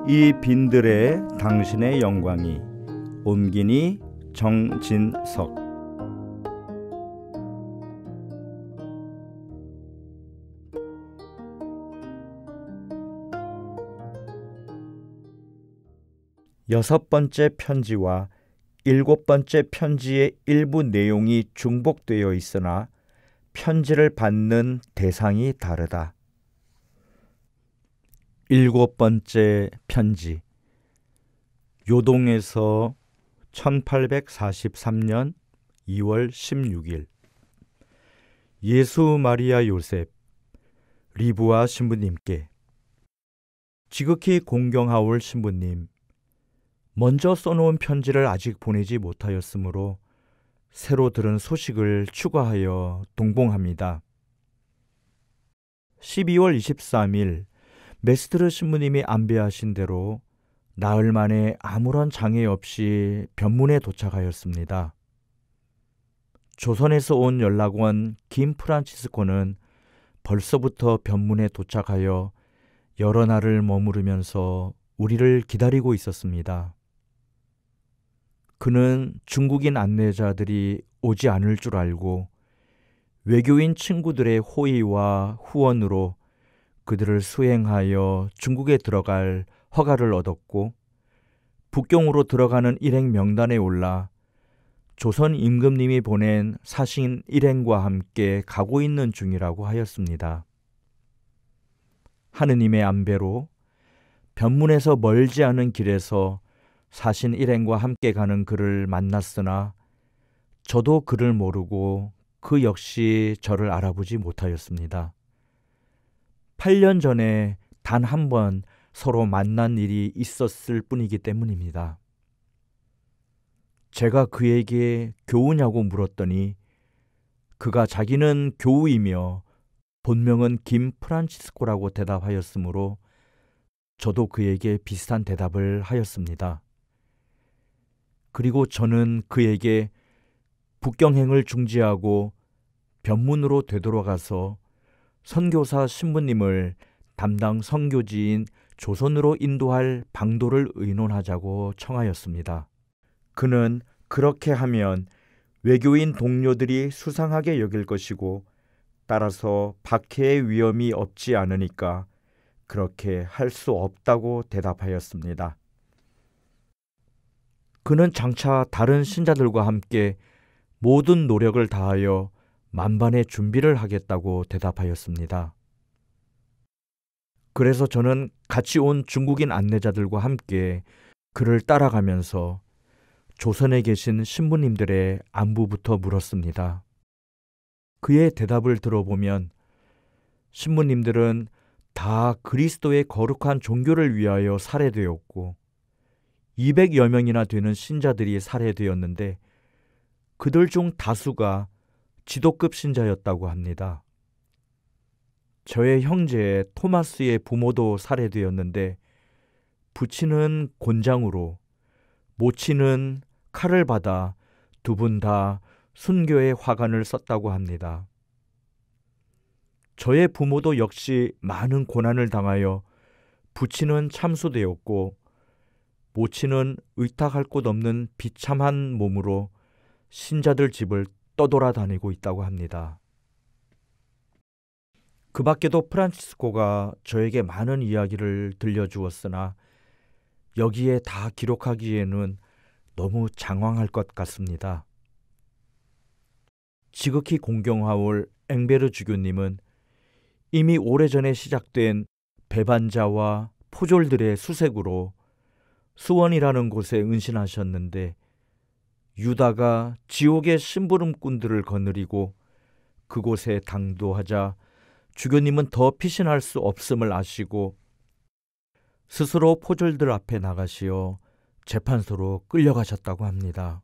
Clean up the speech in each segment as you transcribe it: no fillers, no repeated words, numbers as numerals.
이 빈들에 당신의 영광이. 옮기니 정진석. 여섯 번째 편지와 일곱 번째 편지의 일부 내용이 중복되어 있으나 편지를 받는 대상이 다르다. 일곱 번째 편지. 요동에서 1843년 2월 16일. 예수 마리아 요셉 리브아 신부님께. 지극히 공경하올 신부님, 먼저 써놓은 편지를 아직 보내지 못하였으므로 새로 들은 소식을 추가하여 동봉합니다. 12월 23일 메스트르 신부님이 안배하신 대로 나흘 만에 아무런 장애 없이 변문에 도착하였습니다. 조선에서 온 연락원 김 프란치스코는 벌써부터 변문에 도착하여 여러 날을 머무르면서 우리를 기다리고 있었습니다. 그는 중국인 안내자들이 오지 않을 줄 알고 외교인 친구들의 호의와 후원으로 그들을 수행하여 중국에 들어갈 허가를 얻었고, 북경으로 들어가는 일행 명단에 올라 조선 임금님이 보낸 사신 일행과 함께 가고 있는 중이라고 하였습니다. 하느님의 안배로 변문에서 멀지 않은 길에서 사신 일행과 함께 가는 그를 만났으나 저도 그를 모르고 그 역시 저를 알아보지 못하였습니다. 8년 전에 단 한 번 서로 만난 일이 있었을 뿐이기 때문입니다. 제가 그에게 교우냐고 물었더니 그가 자기는 교우이며 본명은 김 프란치스코라고 대답하였으므로 저도 그에게 비슷한 대답을 하였습니다. 그리고 저는 그에게 북경행을 중지하고 변문으로 되돌아가서 선교사 신부님을 담당 선교지인 조선으로 인도할 방도를 의논하자고 청하였습니다. 그는 그렇게 하면 외교인 동료들이 수상하게 여길 것이고 따라서 박해의 위험이 없지 않으니까 그렇게 할 수 없다고 대답하였습니다. 그는 장차 다른 신자들과 함께 모든 노력을 다하여 만반의 준비를 하겠다고 대답하였습니다. 그래서 저는 같이 온 중국인 안내자들과 함께 그를 따라가면서 조선에 계신 신부님들의 안부부터 물었습니다. 그의 대답을 들어보면 신부님들은 다 그리스도의 거룩한 종교를 위하여 살해되었고 200여 명이나 되는 신자들이 살해되었는데 그들 중 다수가 지도급 신자였다고 합니다. 저의 형제 토마스의 부모도 살해되었는데 부친은 곤장으로, 모친은 칼을 받아 두 분 다 순교의 화관을 썼다고 합니다. 저의 부모도 역시 많은 고난을 당하여 부친은 참수되었고 모친은 의탁할 곳 없는 비참한 몸으로 신자들 집을 떠돌아다니고 있다고 합니다. 그 밖에도 프란치스코가 저에게 많은 이야기를 들려주었으나 여기에 다 기록하기에는 너무 장황할 것 같습니다. 지극히 공경하올 앵베르 주교님은 이미 오래전에 시작된 배반자와 포졸들의 수색으로 수원이라는 곳에 은신하셨는데 유다가 지옥의 심부름꾼들을 거느리고 그곳에 당도하자 주교님은 더 피신할 수 없음을 아시고 스스로 포졸들 앞에 나가시어 재판소로 끌려가셨다고 합니다.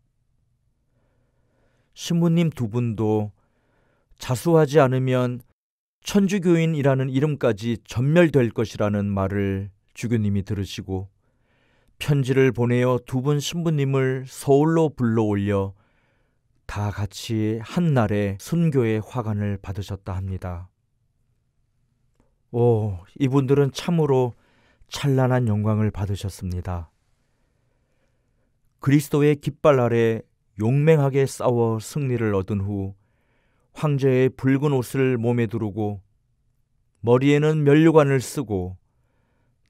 신부님 두 분도 자수하지 않으면 천주교인이라는 이름까지 전멸될 것이라는 말을 주교님이 들으시고 편지를 보내어 두 분 신부님을 서울로 불러올려 다 같이 한날에 순교의 화관을 받으셨다 합니다. 이분들은 참으로 찬란한 영광을 받으셨습니다. 그리스도의 깃발 아래 용맹하게 싸워 승리를 얻은 후 황제의 붉은 옷을 몸에 두르고 머리에는 면류관을 쓰고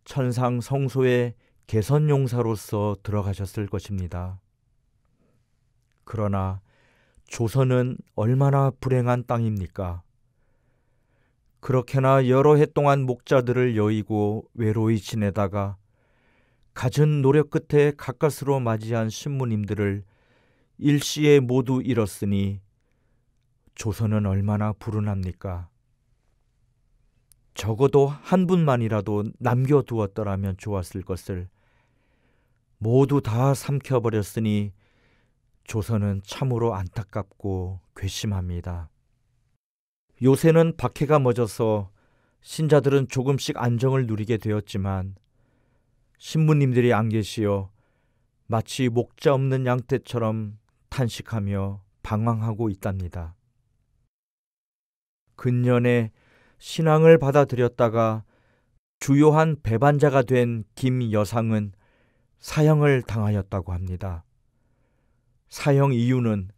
천상 성소의 개선용사로서 들어가셨을 것입니다. 그러나 조선은 얼마나 불행한 땅입니까? 그렇게나 여러 해 동안 목자들을 여의고 외로이 지내다가 갖은 노력 끝에 가까스로 맞이한 신부님들을 일시에 모두 잃었으니 조선은 얼마나 불운합니까? 적어도 한 분만이라도 남겨두었더라면 좋았을 것을 모두 다 삼켜버렸으니 조선은 참으로 안타깝고 괘씸합니다. 요새는 박해가 멎어서 신자들은 조금씩 안정을 누리게 되었지만 신부님들이 안 계시어 마치 목자 없는 양떼처럼 탄식하며 방황하고 있답니다. 근년에 신앙을 받아들였다가 주요한 배반자가 된 김 여상은 사형을 당하였다고 합니다. 사형 이유는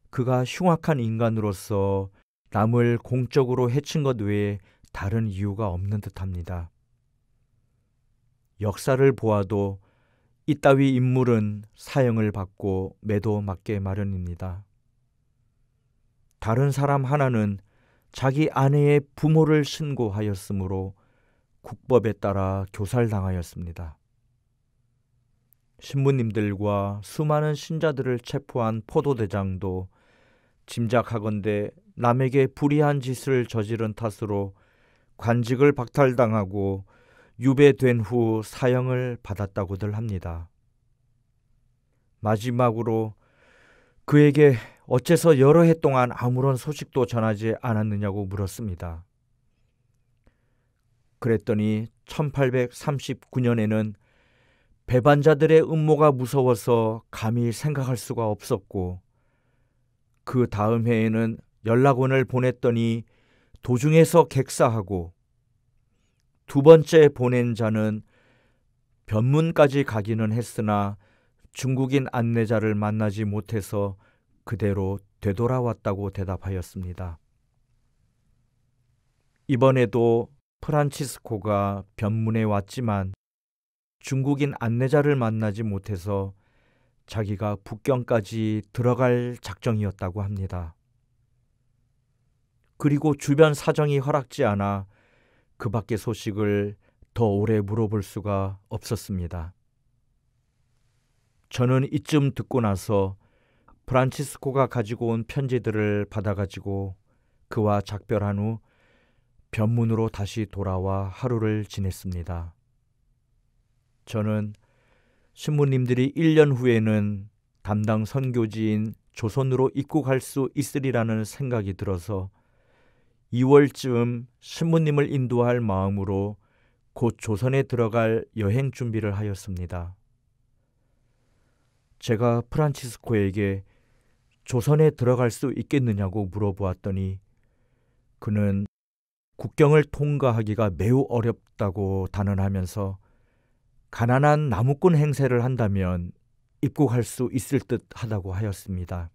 그가 흉악한 인간으로서 남을 공적으로 해친 것 외에 다른 이유가 없는 듯합니다. 역사를 보아도 이따위 인물은 사형을 받고 매도 맞게 마련입니다. 다른 사람 하나는 자기 아내의 부모를 신고하였으므로 국법에 따라 교살당하였습니다. 신부님들과 수많은 신자들을 체포한 포도대장도 짐작하건대 남에게 불의한 짓을 저지른 탓으로 관직을 박탈당하고 유배된 후 사형을 받았다고들 합니다. 마지막으로 그에게 어째서 여러 해 동안 아무런 소식도 전하지 않았느냐고 물었습니다. 그랬더니 1839년에는 배반자들의 음모가 무서워서 감히 생각할 수가 없었고 그 다음 해에는 연락원을 보냈더니 도중에서 객사하고 두 번째 보낸 자는 변문까지 가기는 했으나 중국인 안내자를 만나지 못해서 그대로 되돌아왔다고 대답하였습니다. 이번에도 프란치스코가 변문에 왔지만 중국인 안내자를 만나지 못해서 자기가 북경까지 들어갈 작정이었다고 합니다. 그리고 주변 사정이 허락지 않아 그 밖의 소식을 더 오래 물어볼 수가 없었습니다. 저는 이쯤 듣고 나서 프란치스코가 가지고 온 편지들을 받아가지고 그와 작별한 후 변문으로 다시 돌아와 하루를 지냈습니다. 저는 신부님들이 1년 후에는 담당 선교지인 조선으로 입국할 수 있으리라는 생각이 들어서 2월쯤 신부님을 인도할 마음으로 곧 조선에 들어갈 여행 준비를 하였습니다. 제가 프란치스코에게 조선에 들어갈 수 있겠느냐고 물어보았더니 그는 국경을 통과하기가 매우 어렵다고 단언하면서 가난한 나무꾼 행세를 한다면 입국할 수 있을 듯 하다고 하였습니다.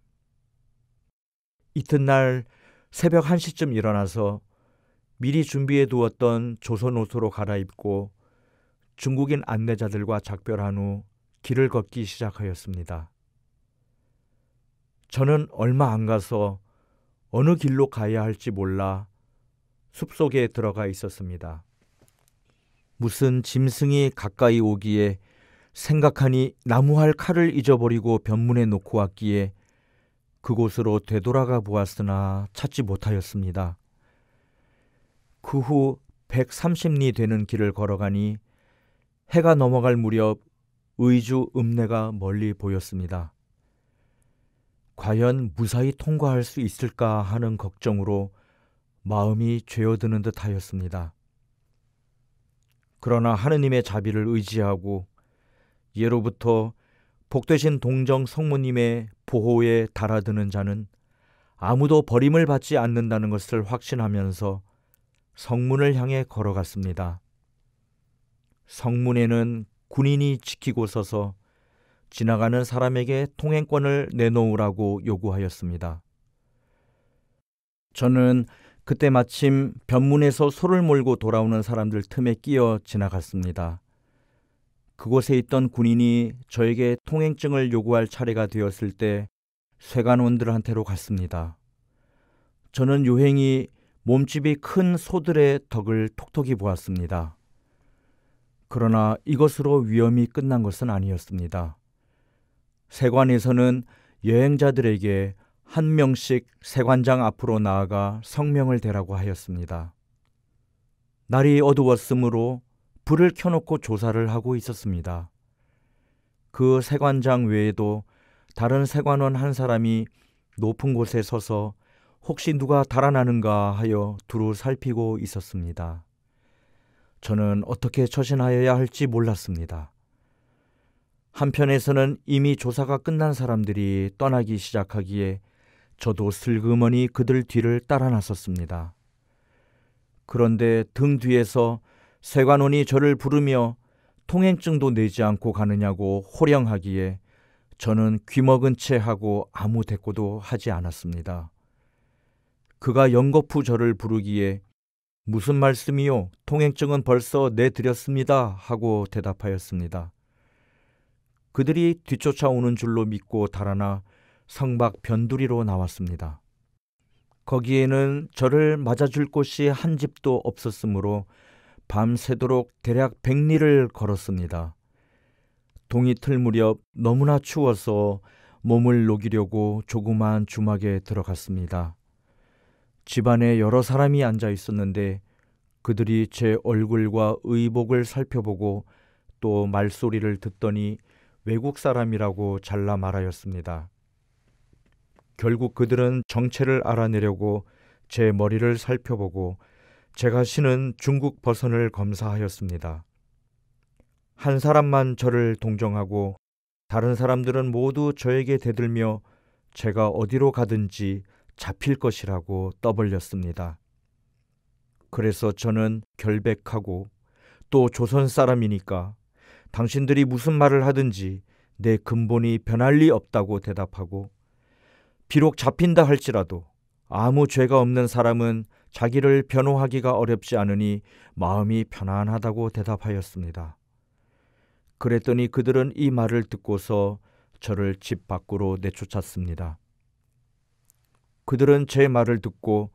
이튿날 새벽 1시쯤 일어나서 미리 준비해 두었던 조선 옷으로 갈아입고 중국인 안내자들과 작별한 후 길을 걷기 시작하였습니다. 저는 얼마 안 가서 어느 길로 가야 할지 몰라 숲속에 들어가 있었습니다. 무슨 짐승이 가까이 오기에 생각하니 나무할 칼을 잊어버리고 변문에 놓고 왔기에 그곳으로 되돌아가 보았으나 찾지 못하였습니다. 그 후 130리 되는 길을 걸어가니 해가 넘어갈 무렵 의주 읍내가 멀리 보였습니다. 과연 무사히 통과할 수 있을까 하는 걱정으로 마음이 죄어드는 듯 하였습니다. 그러나 하느님의 자비를 의지하고 예로부터 복되신 동정 성모님의 보호에 달아드는 자는 아무도 버림을 받지 않는다는 것을 확신하면서 성문을 향해 걸어갔습니다. 성문에는 군인이 지키고 서서 지나가는 사람에게 통행권을 내놓으라고 요구하였습니다. 저는 그때 마침 변문에서 소를 몰고 돌아오는 사람들 틈에 끼어 지나갔습니다. 그곳에 있던 군인이 저에게 통행증을 요구할 차례가 되었을 때 쇠관원들한테로 갔습니다. 저는 요행이 몸집이 큰 소들의 덕을 톡톡히 보았습니다. 그러나 이것으로 위험이 끝난 것은 아니었습니다. 세관에서는 여행자들에게 한 명씩 세관장 앞으로 나아가 성명을 대라고 하였습니다. 날이 어두웠으므로 불을 켜놓고 조사를 하고 있었습니다. 그 세관장 외에도 다른 세관원 한 사람이 높은 곳에 서서 혹시 누가 달아나는가 하여 두루 살피고 있었습니다. 저는 어떻게 처신하여야 할지 몰랐습니다. 한편에서는 이미 조사가 끝난 사람들이 떠나기 시작하기에 저도 슬그머니 그들 뒤를 따라 나섰습니다. 그런데 등 뒤에서 세관원이 저를 부르며 통행증도 내지 않고 가느냐고 호령하기에 저는 귀먹은 채 하고 아무 대꾸도 하지 않았습니다. 그가 연거푸 저를 부르기에 무슨 말씀이요? 통행증은 벌써 내드렸습니다 하고 대답하였습니다. 그들이 뒤쫓아오는 줄로 믿고 달아나 성박 변두리로 나왔습니다. 거기에는 저를 맞아줄 곳이 한 집도 없었으므로 밤새도록 대략 100리를 걸었습니다. 동이틀 무렵 너무나 추워서 몸을 녹이려고 조그마한 주막에 들어갔습니다. 집안에 여러 사람이 앉아 있었는데 그들이 제 얼굴과 의복을 살펴보고 또 말소리를 듣더니 외국 사람이라고 잘라 말하였습니다. 결국 그들은 정체를 알아내려고 제 머리를 살펴보고 제가 신은 중국 버선을 검사하였습니다. 한 사람만 저를 동정하고 다른 사람들은 모두 저에게 대들며 제가 어디로 가든지 잡힐 것이라고 떠벌렸습니다. 그래서 저는 결백하고 또 조선 사람이니까 당신들이 무슨 말을 하든지 내 근본이 변할 리 없다고 대답하고 비록 잡힌다 할지라도 아무 죄가 없는 사람은 자기를 변호하기가 어렵지 않으니 마음이 편안하다고 대답하였습니다. 그랬더니 그들은 이 말을 듣고서 저를 집 밖으로 내쫓았습니다. 그들은 제 말을 듣고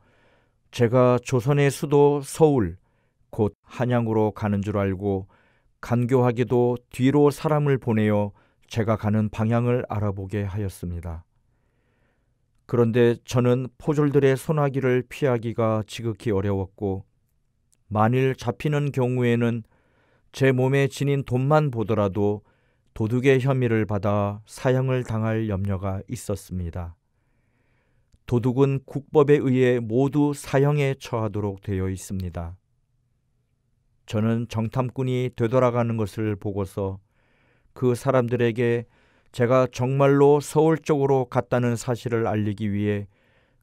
제가 조선의 수도 서울, 곧 한양으로 가는 줄 알고 간교하게도 뒤로 사람을 보내어 제가 가는 방향을 알아보게 하였습니다. 그런데 저는 포졸들의 손아귀를 피하기가 지극히 어려웠고 만일 잡히는 경우에는 제 몸에 지닌 돈만 보더라도 도둑의 혐의를 받아 사형을 당할 염려가 있었습니다. 도둑은 국법에 의해 모두 사형에 처하도록 되어 있습니다. 저는 정탐꾼이 되돌아가는 것을 보고서 그 사람들에게 제가 정말로 서울 쪽으로 갔다는 사실을 알리기 위해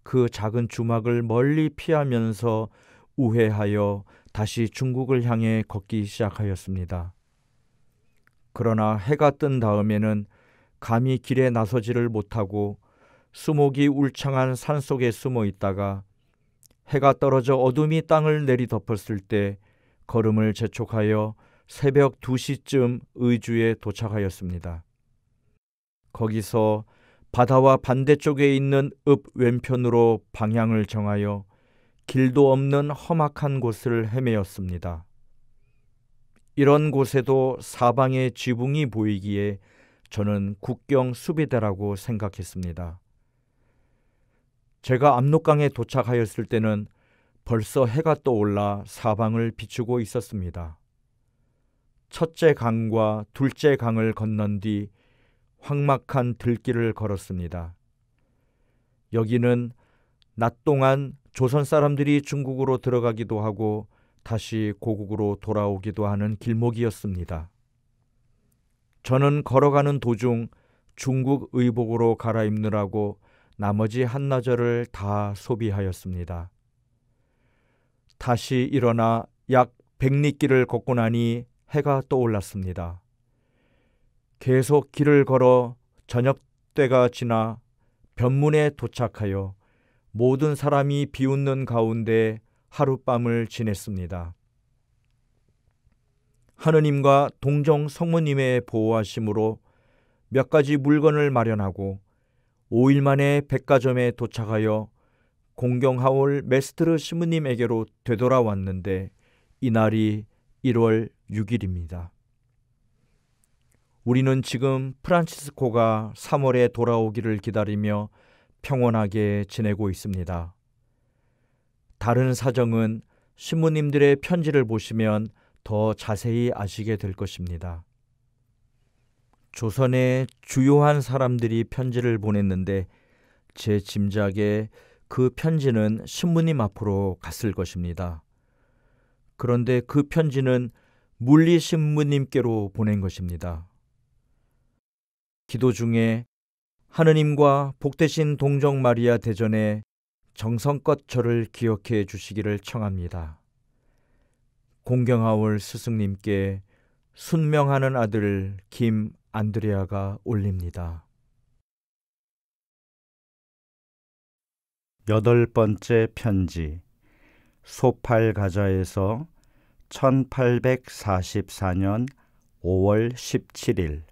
그 작은 주막을 멀리 피하면서 우회하여 다시 중국을 향해 걷기 시작하였습니다. 그러나 해가 뜬 다음에는 감히 길에 나서지를 못하고 수목이 울창한 산속에 숨어 있다가 해가 떨어져 어둠이 땅을 내리덮었을 때 걸음을 재촉하여 새벽 2시쯤 의주에 도착하였습니다. 거기서 바다와 반대쪽에 있는 읍 왼편으로 방향을 정하여 길도 없는 험악한 곳을 헤매었습니다. 이런 곳에도 사방에 지붕이 보이기에 저는 국경 수비대라고 생각했습니다. 제가 압록강에 도착하였을 때는 벌써 해가 떠올라 사방을 비추고 있었습니다. 첫째 강과 둘째 강을 건넌 뒤 황막한 들길을 걸었습니다. 여기는 낮 동안 조선 사람들이 중국으로 들어가기도 하고 다시 고국으로 돌아오기도 하는 길목이었습니다. 저는 걸어가는 도중 중국 의복으로 갈아입느라고 나머지 한나절을 다 소비하였습니다. 다시 일어나 약 100리길을 걷고 나니 해가 떠올랐습니다. 계속 길을 걸어 저녁때가 지나 변문에 도착하여 모든 사람이 비웃는 가운데 하룻밤을 지냈습니다. 하느님과 동정 성모님의 보호하심으로 몇 가지 물건을 마련하고 5일 만에 백화점에 도착하여 공경하올 메스트르 신부님에게로 되돌아왔는데 이날이 1월 6일입니다. 우리는 지금 프란치스코가 3월에 돌아오기를 기다리며 평온하게 지내고 있습니다. 다른 사정은 신부님들의 편지를 보시면 더 자세히 아시게 될 것입니다. 조선의 주요한 사람들이 편지를 보냈는데 제 짐작에 그 편지는 신부님 앞으로 갔을 것입니다. 그런데 그 편지는 물리 신부님께로 보낸 것입니다. 기도 중에 하느님과 복되신 동정 마리아 대전에 정성껏 저를 기억해 주시기를 청합니다. 공경하올 스승님께 순명하는 아들 김 안드레아가 올립니다. 8번째 편지. 소팔가자에서 1844년 5월 17일.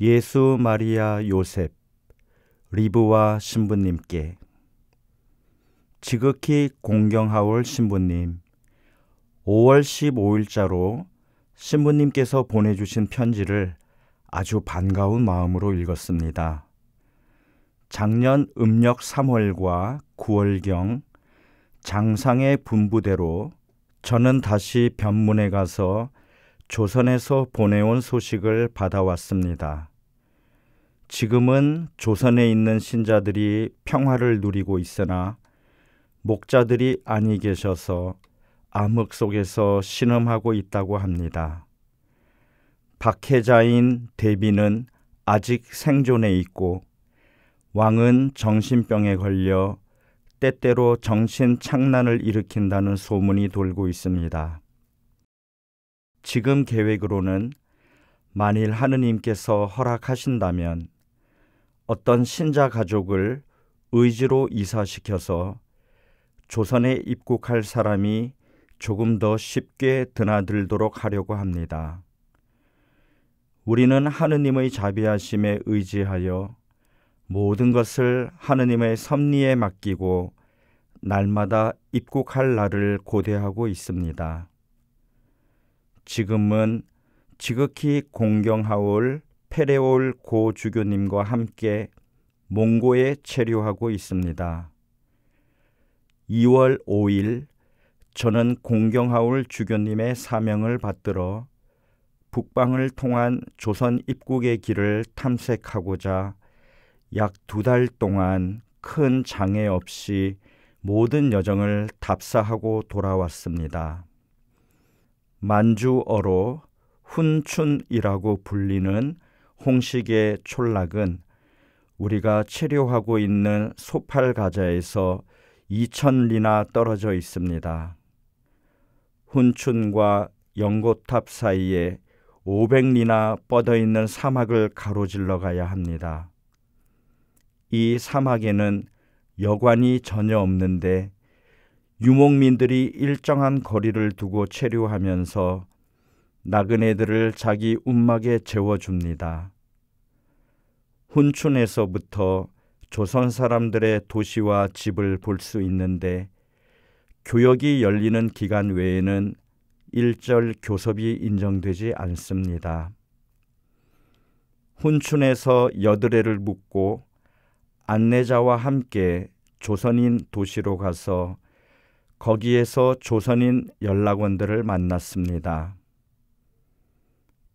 예수 마리아 요셉 리브와 신부님께. 지극히 공경하올 신부님, 5월 15일자로 신부님께서 보내주신 편지를 아주 반가운 마음으로 읽었습니다. 작년 음력 3월과 9월경 장상의 분부대로 저는 다시 변문에 가서 조선에서 보내온 소식을 받아왔습니다. 지금은 조선에 있는 신자들이 평화를 누리고 있으나 목자들이 안이 계셔서 암흑 속에서 신음하고 있다고 합니다. 박해자인 대비는 아직 생존해 있고 왕은 정신병에 걸려 때때로 정신착란을 일으킨다는 소문이 돌고 있습니다. 지금 계획으로는 만일 하느님께서 허락하신다면 어떤 신자 가족을 의지로 이사시켜서 조선에 입국할 사람이 조금 더 쉽게 드나들도록 하려고 합니다. 우리는 하느님의 자비하심에 의지하여 모든 것을 하느님의 섭리에 맡기고 날마다 입국할 날을 고대하고 있습니다. 지금은 지극히 공경하올 페레올 고 주교님과 함께 몽고에 체류하고 있습니다. 2월 5일 저는 공경하올 주교님의 사명을 받들어 북방을 통한 조선 입국의 길을 탐색하고자 약 2달 동안 큰 장애 없이 모든 여정을 답사하고 돌아왔습니다. 만주어로 훈춘이라고 불리는 홍식의 촌락은 우리가 체류하고 있는 소팔가자에서 2000리나 떨어져 있습니다. 훈춘과 연고탑 사이에 500리나 뻗어있는 사막을 가로질러 가야 합니다. 이 사막에는 여관이 전혀 없는데 유목민들이 일정한 거리를 두고 체류하면서 나그네들을 자기 움막에 재워줍니다. 훈춘에서부터 조선 사람들의 도시와 집을 볼 수 있는데 교역이 열리는 기간 외에는 일절 교섭이 인정되지 않습니다. 훈춘에서 여드레를 묵고 안내자와 함께 조선인 도시로 가서 거기에서 조선인 연락원들을 만났습니다.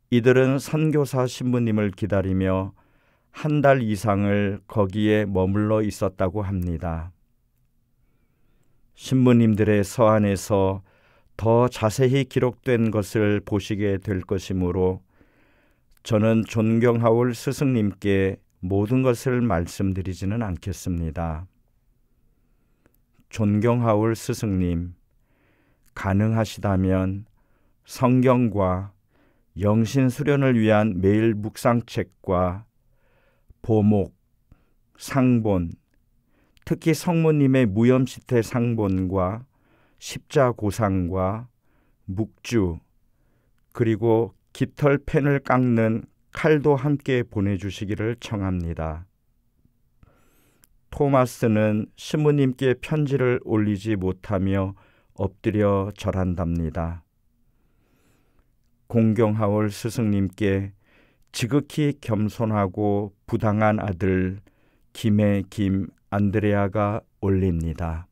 이들은 선교사 신부님을 기다리며 1달 이상을 거기에 머물러 있었다고 합니다. 신부님들의 서한에서 더 자세히 기록된 것을 보시게 될 것이므로 저는 존경하올 스승님께 모든 것을 말씀드리지는 않겠습니다. 존경하올 스승님, 가능하시다면 성경과 영신 수련을 위한 매일 묵상책과 보목, 상본, 특히 성모님의 무염시태 상본과 십자고상과 묵주, 그리고 깃털 펜을 깎는 칼도 함께 보내주시기를 청합니다. 토마스는 신부님께 편지를 올리지 못하며 엎드려 절한답니다. 공경하올 스승님께 지극히 겸손하고 부당한 아들 김의 김 안드레아가 올립니다.